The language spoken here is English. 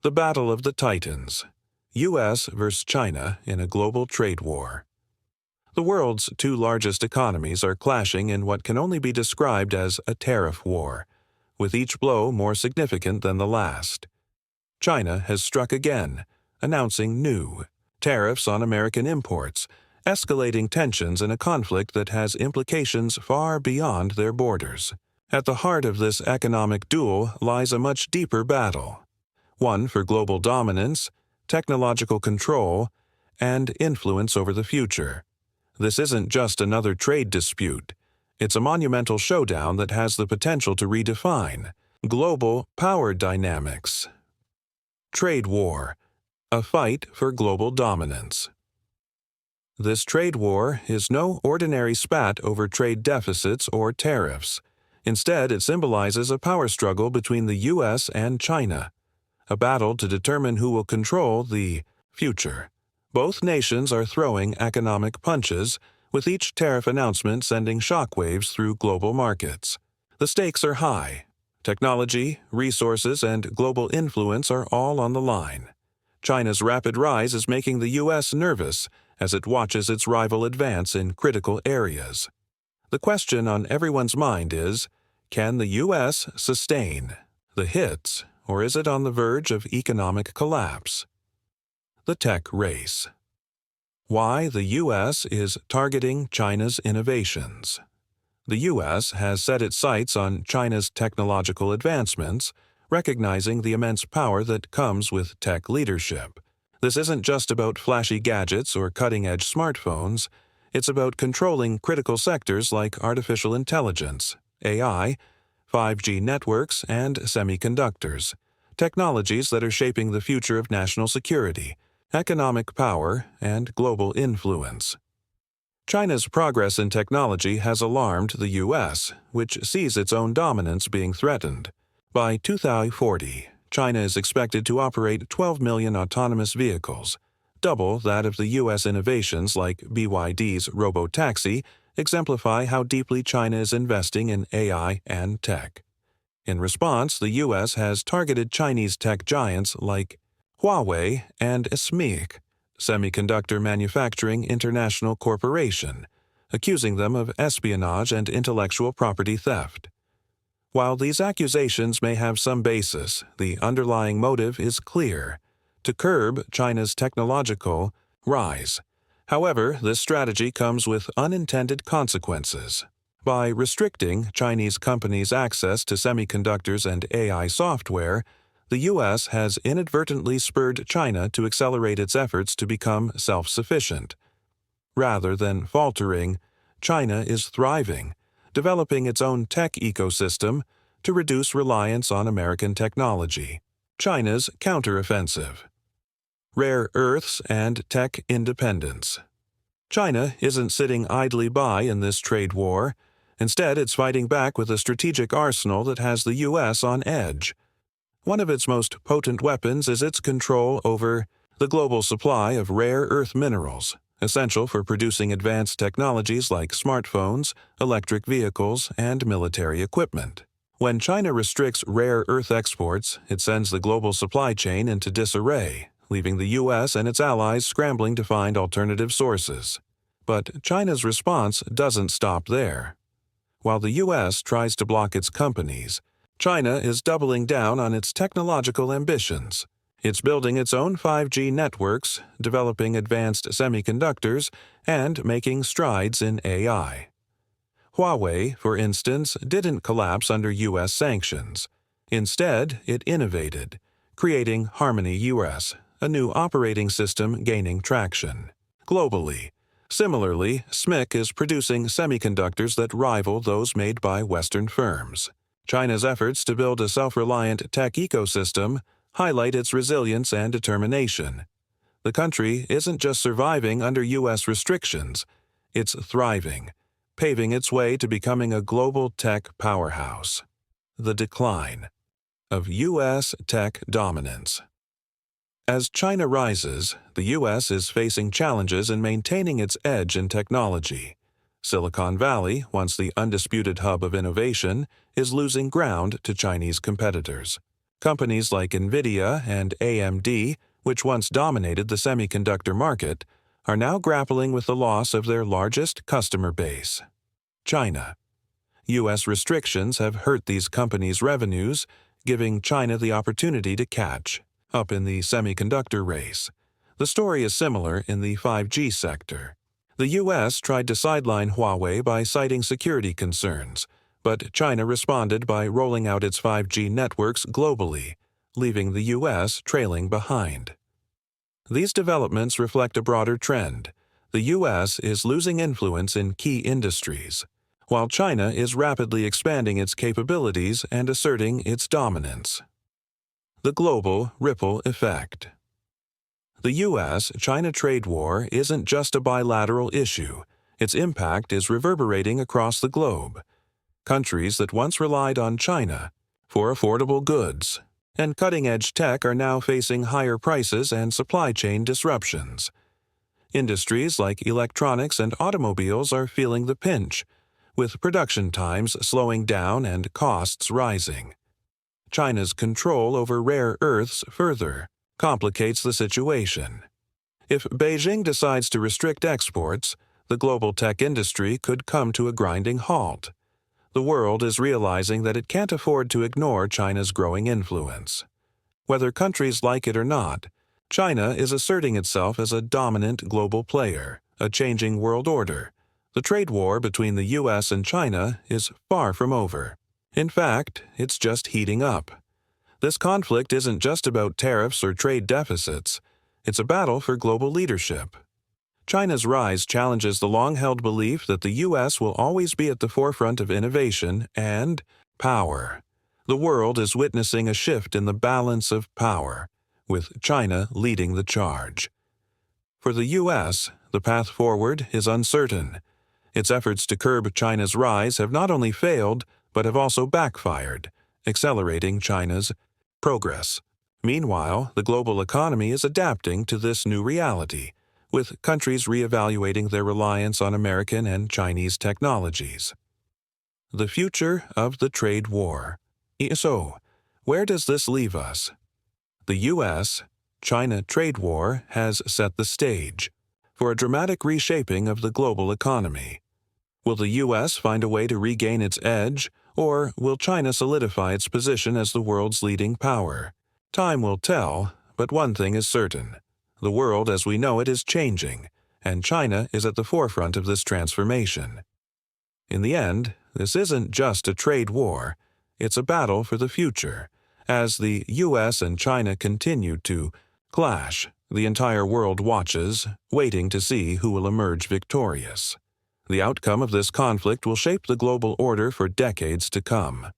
The Battle of the Titans. U.S. vs. China in a global trade war. The world's two largest economies are clashing in what can only be described as a tariff war, with each blow more significant than the last. China has struck again, announcing new tariffs on American imports, escalating tensions in a conflict that has implications far beyond their borders. At the heart of this economic duel lies a much deeper battle. One for global dominance, technological control, and influence over the future. This isn't just another trade dispute. It's a monumental showdown that has the potential to redefine global power dynamics. Trade war, a fight for global dominance. This trade war is no ordinary spat over trade deficits or tariffs. Instead, it symbolizes a power struggle between the U.S. and China, a battle to determine who will control the future. Both nations are throwing economic punches, with each tariff announcement sending shockwaves through global markets. The stakes are high. Technology, resources, and global influence are all on the line. China's rapid rise is making the U.S. nervous as it watches its rival advance in critical areas. The question on everyone's mind is, can the U.S. sustain the hits, or is it on the verge of economic collapse? The tech race. Why the U.S. is targeting China's innovations. The U.S. has set its sights on China's technological advancements, recognizing the immense power that comes with tech leadership. This isn't just about flashy gadgets or cutting-edge smartphones. It's about controlling critical sectors like artificial intelligence, AI, 5G networks, and semiconductors, technologies that are shaping the future of national security, economic power, and global influence. China's progress in technology has alarmed the U.S., which sees its own dominance being threatened. By 2040, China is expected to operate 12 million autonomous vehicles, double that of the U.S. Innovations like BYD's robotaxi exemplify how deeply China is investing in AI and tech. In response, the U.S. has targeted Chinese tech giants like Huawei and SMIC, Semiconductor Manufacturing International Corporation, accusing them of espionage and intellectual property theft. While these accusations may have some basis, the underlying motive is clear: to curb China's technological rise. However, this strategy comes with unintended consequences. By restricting Chinese companies' access to semiconductors and AI software, the U.S. has inadvertently spurred China to accelerate its efforts to become self-sufficient. Rather than faltering, China is thriving, developing its own tech ecosystem to reduce reliance on American technology. China's counteroffensive. Rare earths and tech independence. China isn't sitting idly by in this trade war. Instead, it's fighting back with a strategic arsenal that has the U.S. on edge. One of its most potent weapons is its control over the global supply of rare earth minerals, essential for producing advanced technologies like smartphones, electric vehicles, and military equipment. When China restricts rare earth exports, it sends the global supply chain into disarray, leaving the U.S. and its allies scrambling to find alternative sources. But China's response doesn't stop there. While the U.S. tries to block its companies, China is doubling down on its technological ambitions. It's building its own 5G networks, developing advanced semiconductors, and making strides in AI. Huawei, for instance, didn't collapse under U.S. sanctions. Instead, it innovated, creating Harmony US, a new operating system gaining traction globally. Similarly, SMIC is producing semiconductors that rival those made by Western firms. China's efforts to build a self-reliant tech ecosystem highlight its resilience and determination. The country isn't just surviving under U.S. restrictions, it's thriving, paving its way to becoming a global tech powerhouse. The decline of U.S. tech dominance. As China rises, the U.S. is facing challenges in maintaining its edge in technology. Silicon Valley, once the undisputed hub of innovation, is losing ground to Chinese competitors. Companies like Nvidia and AMD, which once dominated the semiconductor market, are now grappling with the loss of their largest customer base, China. U.S. restrictions have hurt these companies' revenues, giving China the opportunity to catch up in the semiconductor race. The story is similar in the 5G sector. The U.S. tried to sideline Huawei by citing security concerns, but China responded by rolling out its 5G networks globally, leaving the U.S. trailing behind. These developments reflect a broader trend. The U.S. is losing influence in key industries, while China is rapidly expanding its capabilities and asserting its dominance. The global ripple effect. The U.S.-China trade war isn't just a bilateral issue. Its impact is reverberating across the globe. Countries that once relied on China for affordable goods and cutting-edge tech are now facing higher prices and supply chain disruptions. Industries like electronics and automobiles are feeling the pinch, with production times slowing down and costs rising. China's control over rare earths further complicates the situation. If Beijing decides to restrict exports, the global tech industry could come to a grinding halt. The world is realizing that it can't afford to ignore China's growing influence. Whether countries like it or not, China is asserting itself as a dominant global player, a changing world order. The trade war between the U.S. and China is far from over. In fact, it's just heating up. This conflict isn't just about tariffs or trade deficits. It's a battle for global leadership. China's rise challenges the long-held belief that the U.S. will always be at the forefront of innovation and power. The world is witnessing a shift in the balance of power, with China leading the charge. For the U.S., the path forward is uncertain. Its efforts to curb China's rise have not only failed, but have also backfired, accelerating China's progress. Meanwhile, the global economy is adapting to this new reality, with countries reevaluating their reliance on American and Chinese technologies. The future of the trade war. So, where does this leave us? The U.S.-China trade war has set the stage for a dramatic reshaping of the global economy. Will the U.S. find a way to regain its edge, or will China solidify its position as the world's leading power? Time will tell, but one thing is certain. The world as we know it is changing, and China is at the forefront of this transformation. In the end, this isn't just a trade war, it's a battle for the future. As the U.S. and China continue to clash, the entire world watches, waiting to see who will emerge victorious. The outcome of this conflict will shape the global order for decades to come.